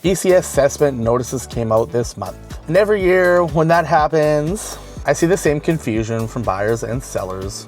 BC assessment notices came out this month. And every year when that happens, I see the same confusion from buyers and sellers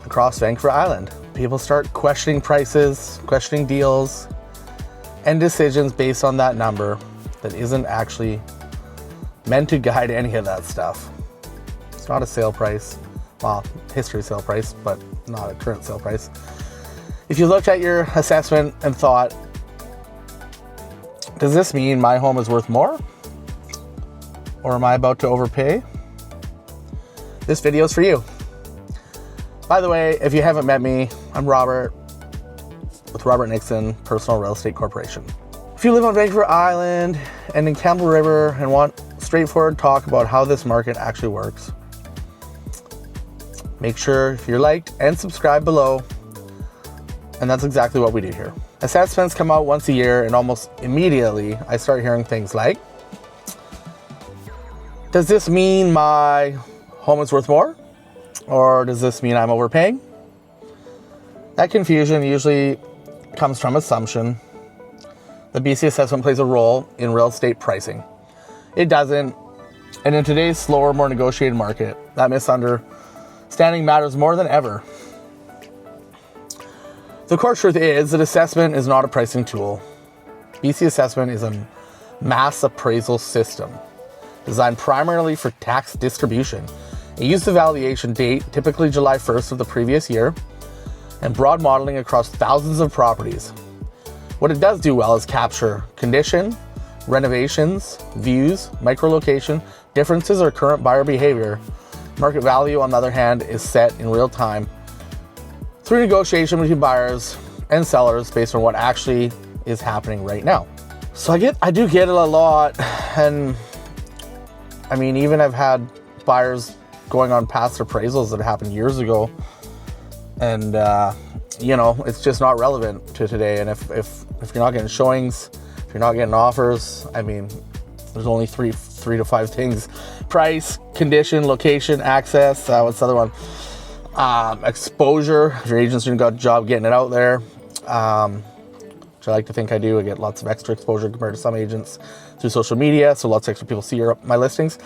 across Vancouver Island. People start questioning prices, questioning deals, and decisions based on that number that isn't actually meant to guide any of that stuff. It's not a sale price, well, history sale price, but not a current sale price. If you looked at your assessment and thought, does this mean my home is worth more? Or am I about to overpay? This video is for you. By the way, if you haven't met me, I'm Robert with Robert Nixon Personal Real Estate Corporation. If you live on Vancouver Island and in Campbell River and want straightforward talk about how this market actually works, make sure you're liked and subscribe below. And that's exactly what we do here. Assessments come out once a year, and almost immediately I start hearing things like, does this mean my home is worth more? Or does this mean I'm overpaying? That confusion usually comes from assumption that BC assessment plays a role in real estate pricing. It doesn't. And in today's slower, more negotiated market, that misunderstanding matters more than ever. The core truth is that assessment is not a pricing tool. BC assessment is a mass appraisal system designed primarily for tax distribution. It used the valuation date, typically July 1st of the previous year, and broad modeling across thousands of properties. What it does do well is capture condition, renovations, views, micro-location, differences or current buyer behavior. Market value, on the other hand, is set in real time through negotiation between buyers and sellers based on what actually is happening right now. So I do get it a lot, and I mean, even I've had buyers going on past appraisals that happened years ago, and it's just not relevant to today. And if you're not getting showings, if you're not getting offers, I mean, there's only three to five things: price, condition, location, access. What's the other one? Exposure. If your agent's doing a good job getting it out there, which I like to think I do. I get lots of extra exposure compared to some agents through social media, so lots of extra people see my listings.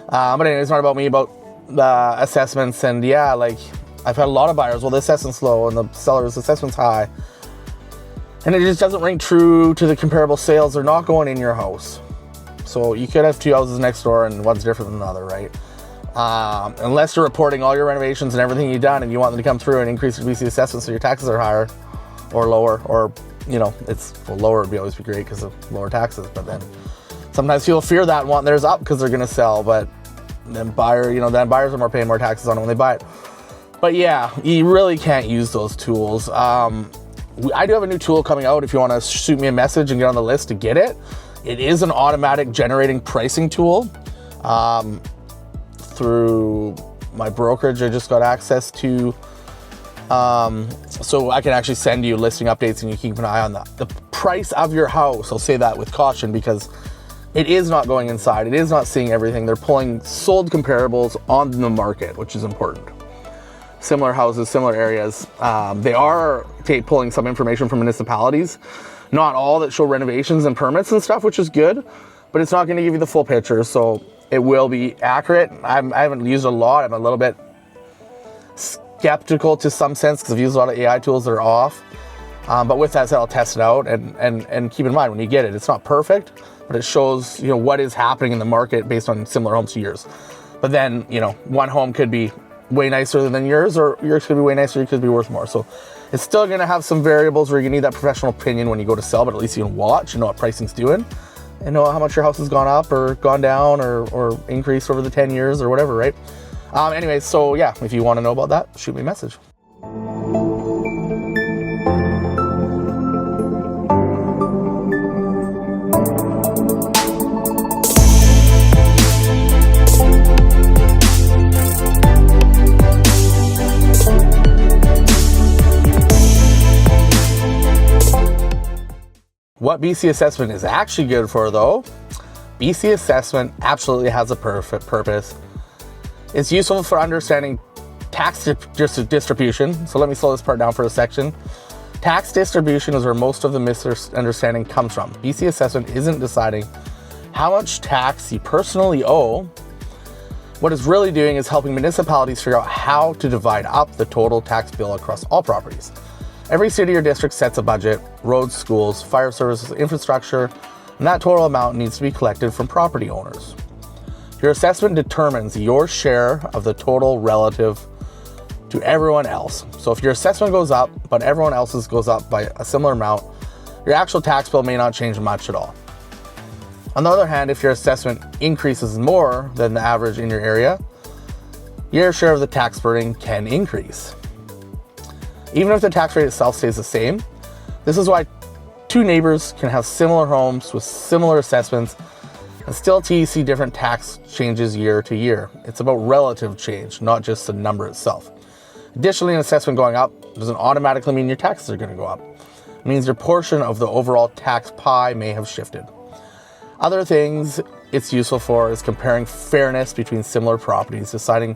But anyway, it's not about me, about the assessments. And yeah, like, I've had a lot of buyers, well, the assessment's low and the seller's assessment's high, and it just doesn't ring true to the comparable sales. They're not going in your house. So you could have two houses next door and one's different than the other, right? Unless you're reporting all your renovations and everything you've done and you want them to come through and increase your BC assessment so your taxes are higher or lower, or, lower would always be great because of lower taxes. But then sometimes people fear that and want theirs up because they're going to sell, but then buyers are paying more taxes on it when they buy it. But yeah, you really can't use those tools. I do have a new tool coming out if you want to shoot me a message and get on the list to get it. It is an automatic generating pricing tool. Through my brokerage, I just got access to, so I can actually send you listing updates and you keep an eye on the price of your house. I'll say that with caution because it is not going inside. It is not seeing everything. They're pulling sold comparables on the market, which is important. Similar houses, similar areas. They are pulling some information from municipalities, not all that show renovations and permits and stuff, which is good, but it's not going to give you the full picture. So it will be accurate. I haven't used it a lot. I'm a little bit skeptical to some sense because I've used a lot of AI tools that are off. But with that said, I'll test it out and keep in mind when you get it, it's not perfect, but it shows what is happening in the market based on similar homes to yours. But then one home could be way nicer than yours, or yours could be way nicer, yours could be worth more. So it's still going to have some variables where you need that professional opinion when you go to sell, but at least you can watch and know what pricing's doing and know how much your house has gone up or gone down or increased over the 10 years or whatever, right? Anyways, so yeah, if you want to know about that, shoot me a message. What BC assessment is actually good for, though, BC assessment absolutely has a perfect purpose. It's useful for understanding tax distribution. So let me slow this part down for a section. Tax distribution is where most of the misunderstanding comes from. BC assessment isn't deciding how much tax you personally owe. What it's really doing is helping municipalities figure out how to divide up the total tax bill across all properties. Every city or district sets a budget: roads, schools, fire services, infrastructure, and that total amount needs to be collected from property owners. Your assessment determines your share of the total relative to everyone else. So if your assessment goes up, but everyone else's goes up by a similar amount, your actual tax bill may not change much at all. On the other hand, if your assessment increases more than the average in your area, your share of the tax burden can increase. Even if the tax rate itself stays the same, this is why two neighbors can have similar homes with similar assessments and still see different tax changes year to year. It's about relative change, not just the number itself. Additionally, an assessment going up doesn't automatically mean your taxes are going to go up. It means your portion of the overall tax pie may have shifted. Other things it's useful for is comparing fairness between similar properties, deciding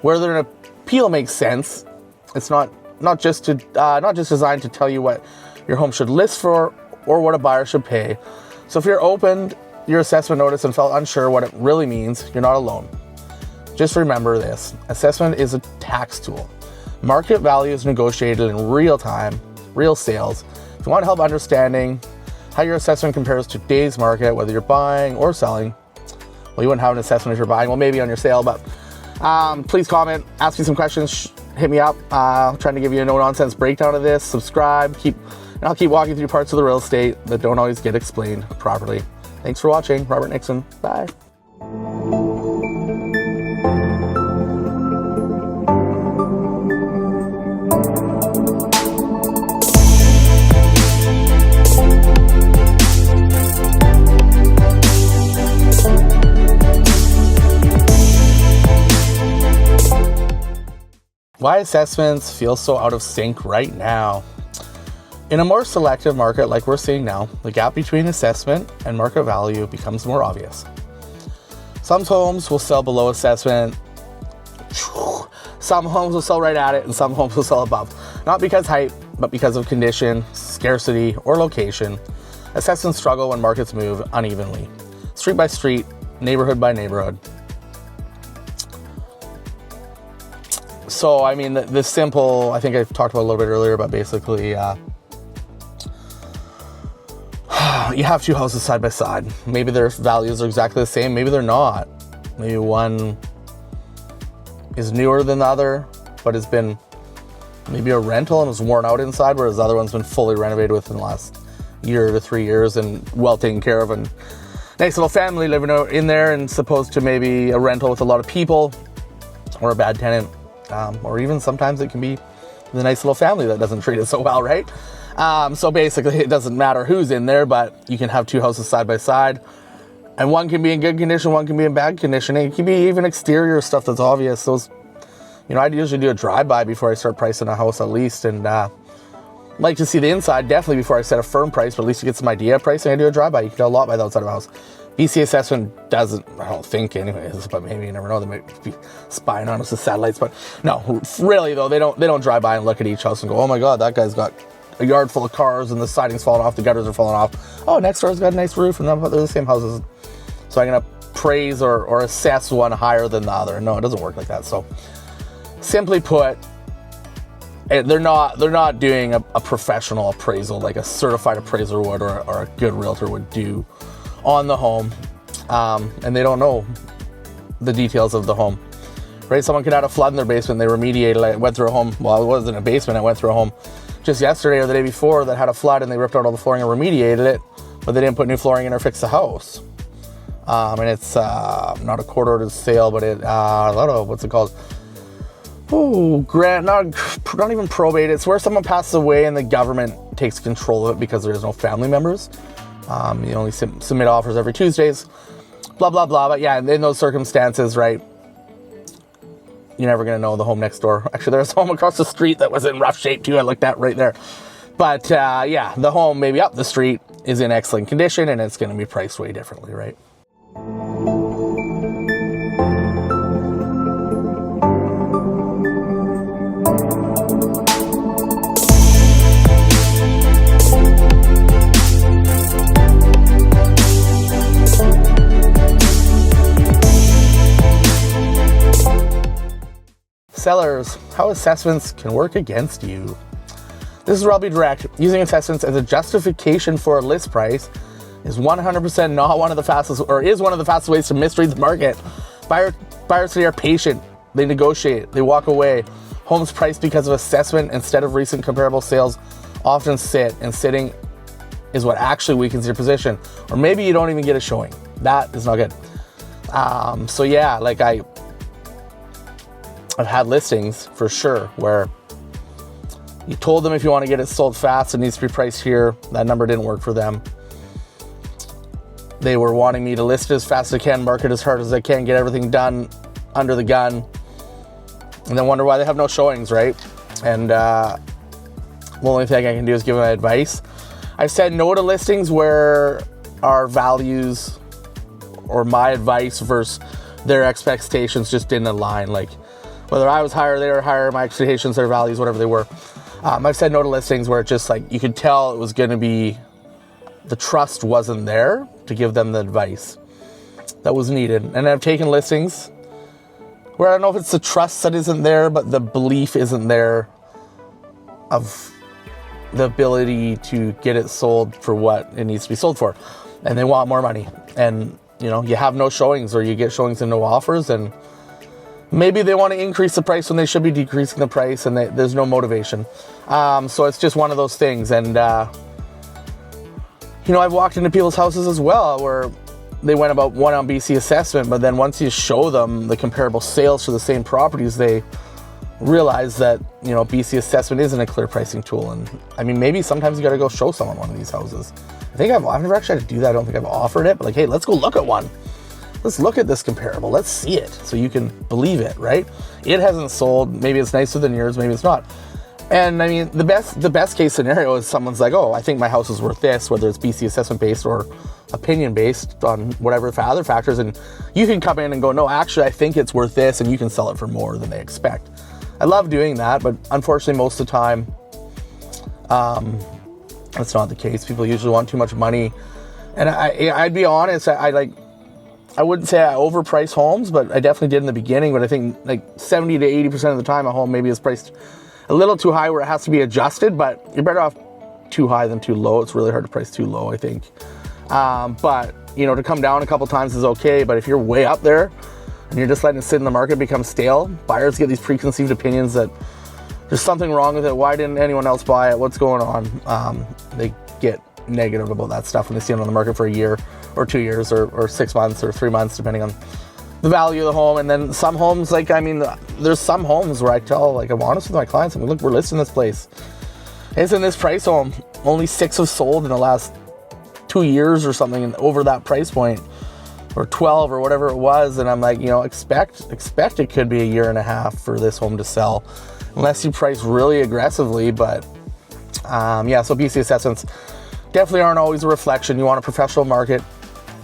whether an appeal makes sense. It's not just designed to tell you what your home should list for or what a buyer should pay. So if you're opened your assessment notice and felt unsure what it really means, you're not alone. Just remember this: assessment is a tax tool. Market value is negotiated in real time, real sales. If you want help understanding how your assessment compares to today's market, whether you're buying or selling, well, you wouldn't have an assessment if you're buying, well, maybe on your sale, but please comment, ask me some questions, hit me up. Trying to give you a no-nonsense breakdown of this. Subscribe, and I'll keep walking through parts of the real estate that don't always get explained properly. Thanks for watching. Robert Nixon. Bye. Why assessments feel so out of sync right now. In a more selective market like we're seeing now, the gap between assessment and market value becomes more obvious. Some homes will sell below assessment, some homes will sell right at it, and some homes will sell above. Not because hype, but because of condition, scarcity, or location. Assessments struggle when markets move unevenly, street by street, neighborhood by neighborhood. So, I mean, the simple, I think I talked about a little bit earlier, but basically, you have two houses side by side. Maybe their values are exactly the same. Maybe they're not. Maybe one is newer than the other, but it's been maybe a rental and was worn out inside, whereas the other one's been fully renovated within the last year to 3 years and well taken care of, and nice little family living in there, and supposed to maybe a rental with a lot of people or a bad tenant. Or even sometimes it can be the nice little family that doesn't treat it so well, right? So basically it doesn't matter who's in there, but you can have two houses side by side, and one can be in good condition, one can be in bad condition. It can be even exterior stuff that's obvious. Those, I'd usually do a drive-by before I start pricing a house at least, and like to see the inside definitely before I set a firm price, but at least you get some idea of pricing. I do a drive-by. You can do a lot by the outside of a house. BC assessment doesn't, I don't think anyways, but maybe you never know. They might be spying on us with satellites, but no, really though, they don't drive by and look at each house and go, oh my God, that guy's got a yard full of cars and the siding's falling off, the gutters are falling off. Oh, next door's got a nice roof, and they're the same houses. So I'm gonna praise or assess one higher than the other. No, it doesn't work like that. So simply put, they're not doing a professional appraisal like a certified appraiser would or a good realtor would do on the home, and they don't know the details of the home, right? Someone could have a flood in their basement, they remediated it, went through a home, well, it wasn't a basement, it went through a home just yesterday or the day before that had a flood, and they ripped out all the flooring and remediated it, but they didn't put new flooring in or fix the house. And it's not a court-ordered sale, but I don't know, what's it called? Oh, not even probate. It's where someone passes away and the government takes control of it because there is no family members. You only submit offers every Tuesdays, blah, blah, blah. But yeah, in those circumstances, right, you're never going to know the home next door. Actually, there's a home across the street that was in rough shape too. I looked at right there. But yeah, the home maybe up the street is in excellent condition, and it's going to be priced way differently, right? sellers, how assessments can work against you. This is where I'll be direct. Using assessments as a justification for a list price is 100% not one of the fastest, or is one of the fastest ways to misread the market. Buyers today are patient. They negotiate. They walk away. Homes priced because of assessment instead of recent comparable sales often sit, and sitting is what actually weakens your position. Or maybe you don't even get a showing. That is not good. So yeah, like I've had listings for sure where you told them if you want to get it sold fast, it needs to be priced here. That number didn't work for them. They were wanting me to list it as fast as I can, market as hard as I can, get everything done under the gun, and then wonder why they have no showings, right? And the only thing I can do is give them advice. I've said no to listings where our values or my advice versus their expectations just didn't align. Like whether I was higher, they were higher, my expectations, their values, whatever they were. I've said no to listings where it just like you could tell it was going to be, the trust wasn't there to give them the advice that was needed. And I've taken listings where I don't know if it's the trust that isn't there, but the belief isn't there of the ability to get it sold for what it needs to be sold for. And they want more money. And, you know, you have no showings, or you get showings and no offers, and maybe they want to increase the price when they should be decreasing the price, and there's no motivation. So it's just one of those things. And, you know, I've walked into people's houses as well where they went about one on BC assessment, but then once you show them the comparable sales for the same properties, they realize that, you know, BC assessment isn't a clear pricing tool. And I mean, maybe sometimes you got to go show someone one of these houses. I've never actually had to do that. I don't think I've offered it, but like, hey, let's go look at one. Let's look at this comparable. Let's see it so you can believe it, right? It hasn't sold. Maybe it's nicer than yours. Maybe it's not. And I mean, the best case scenario is someone's like, oh, I think my house is worth this, whether it's BC assessment based or opinion based on whatever other factors. And you can come in and go, no, actually, I think it's worth this, and you can sell it for more than they expect. I love doing that, but unfortunately, most of the time, that's not the case. People usually want too much money. And I'd be honest, I wouldn't say I overprice homes, but I definitely did in the beginning. But I think like 70 to 80% of the time, a home maybe is priced a little too high where it has to be adjusted, but you're better off too high than too low. It's really hard to price too low, I think. But, you know, to come down a couple times is okay. But if you're way up there and you're just letting it sit in the market, become stale, buyers get these preconceived opinions that there's something wrong with it. Why didn't anyone else buy it? What's going on? They get negative about that stuff when they see it on the market for a year or 2 years or 6 months or 3 months, depending on the value of the home. And then some homes, like, I mean, there's some homes where I tell, like, I'm honest with my clients. I mean, look, we're listing this place. It's in this price home. Only 6 have sold in the last 2 years or something, and over that price point, or 12 or whatever it was. And I'm like, you know, expect it could be a year and a half for this home to sell, unless you price really aggressively. But yeah, so BC assessments definitely aren't always a reflection. You want a professional market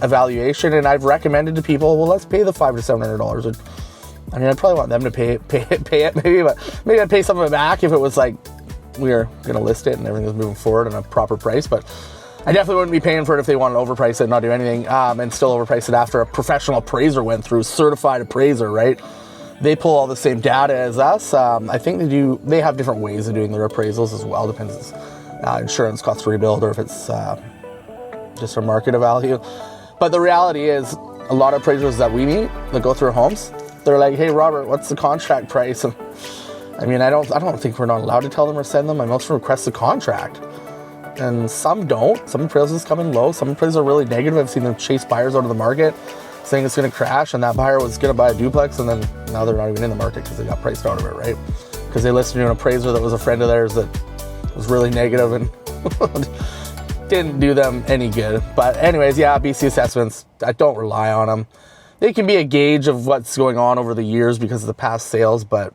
evaluation, and I've recommended to people, well, let's pay the $500 to $700. I mean, I'd probably want them to pay it maybe, but maybe I'd pay some of it back if it was like we were going to list it and everything was moving forward on a proper price. But I definitely wouldn't be paying for it if they wanted to overprice it and not do anything, and still overprice it after a professional appraiser went through, certified appraiser, right? They pull all the same data as us. I think they have different ways of doing their appraisals as well. Depends insurance costs to rebuild, or if it's just a market value. But the reality is, a lot of appraisers that we meet that go through homes, they're like, hey, Robert, what's the contract price? And I mean, I don't think we're not allowed to tell them or send them. I most request the contract. And some don't. Some appraisals come in low. Some appraisals are really negative. I've seen them chase buyers out of the market saying it's going to crash, and that buyer was going to buy a duplex, and then now they're not even in the market because they got priced out of it, right? Because they listened to an appraiser that was a friend of theirs that was really negative and didn't do them any good. But anyways, yeah, BC assessments, I don't rely on them. They can be a gauge of what's going on over the years because of the past sales, but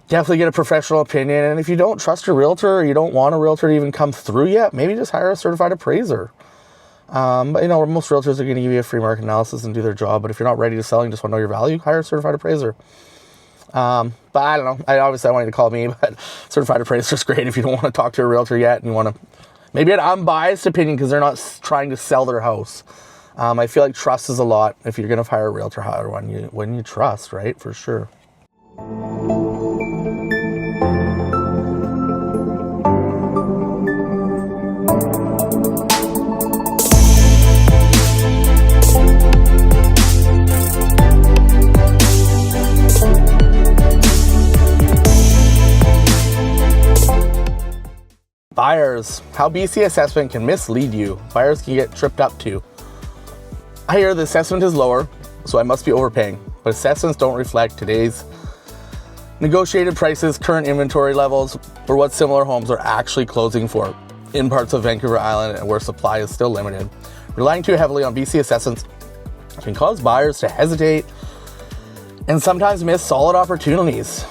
definitely get a professional opinion. And if you don't trust your realtor, or you don't want a realtor to even come through yet, maybe just hire a certified appraiser. But you know, most realtors are going to give you a free market analysis and do their job. But if you're not ready to sell and just want to know your value, hire a certified appraiser. But I don't know. I want you to call me, but certified appraiser is great if you don't want to talk to a realtor yet and you want to maybe an unbiased opinion because they're not trying to sell their house. I feel like trust is a lot. If you're going to hire a realtor, hire one when you trust, right? For sure. Buyers, how BC assessment can mislead you. Buyers can get tripped up too. I hear the assessment is lower, so I must be overpaying. But assessments don't reflect today's negotiated prices, current inventory levels, or what similar homes are actually closing for in parts of Vancouver Island and where supply is still limited. Relying too heavily on BC assessments can cause buyers to hesitate and sometimes miss solid opportunities.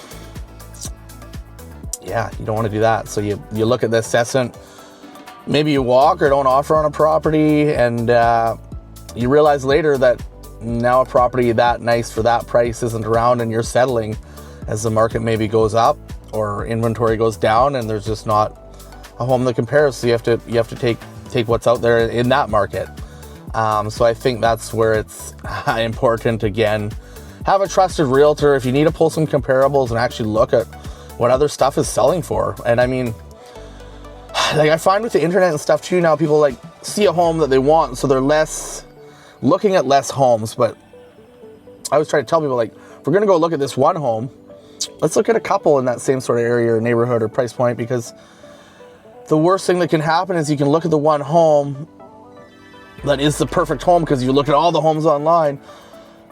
Yeah, you don't want to do that. So you look at the assessment, maybe you walk or don't offer on a property, and you realize later that now a property that nice for that price isn't around, and you're settling as the market maybe goes up or inventory goes down, and there's just not a home that compares. So you have to take what's out there in that market. So I think that's where it's important. Again, have a trusted realtor if you need to pull some comparables and actually look at what other stuff is selling for. And I mean, like I find with the internet and stuff too now, people like see a home that they want, so they're looking at less homes. But I always try to tell people, like, if we're gonna go look at this one home, let's look at a couple in that same sort of area or neighborhood or price point, because the worst thing that can happen is you can look at the one home that is the perfect home because you look at all the homes online,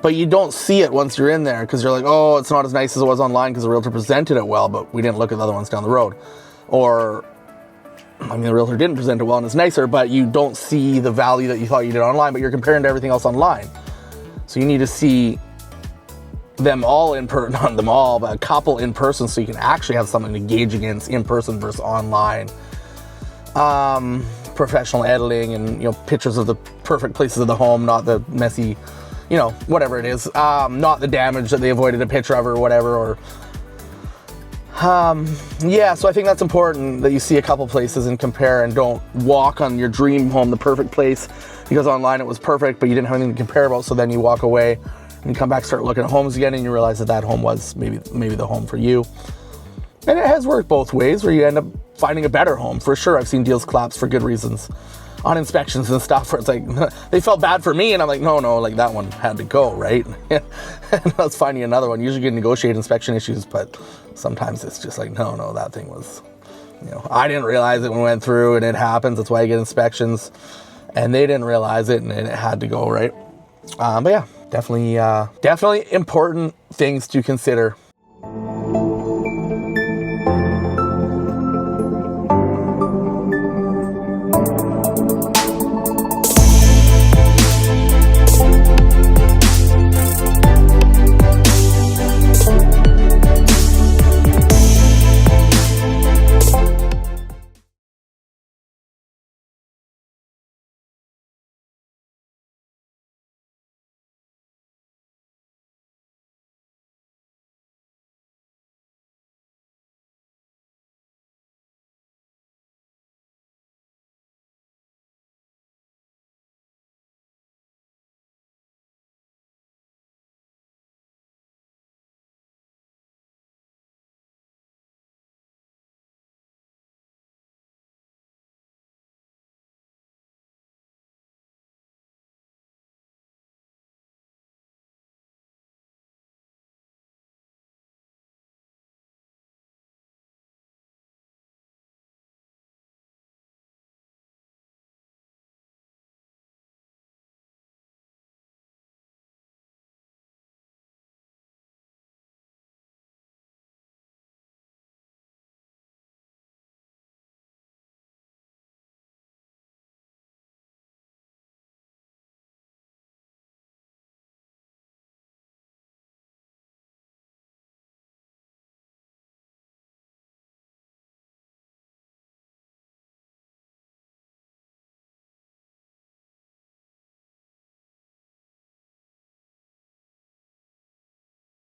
but you don't see it once you're in there because you're like, oh, it's not as nice as it was online because the realtor presented it well, but we didn't look at the other ones down the road. Or, I mean, the realtor didn't present it well and it's nicer, but you don't see the value that you thought you did online, but you're comparing to everything else online. So you need to see them all in person, not them all, but a couple in person, so you can actually have something to gauge against in person versus online. Professional editing and, pictures of the perfect places of the home, not the messy, whatever it is, not the damage that they avoided a picture of or whatever, or so I think that's important that you see a couple places and compare, and don't walk on your dream home, the perfect place, because online it was perfect but you didn't have anything to compare about. So then you walk away and you come back, start looking at homes again, and you realize that home was maybe the home for you. And it has worked both ways, where you end up finding a better home for sure. I've seen deals collapse for good reasons on inspections and stuff, where it's like they felt bad for me, and I'm like, no, like that one had to go, right? And let's find you another one. Usually you can negotiate inspection issues, but sometimes it's just like, no, that thing was, I didn't realize it when we went through, and it happens. That's why I get inspections, and they didn't realize it, and it had to go, right? But yeah, definitely important things to consider.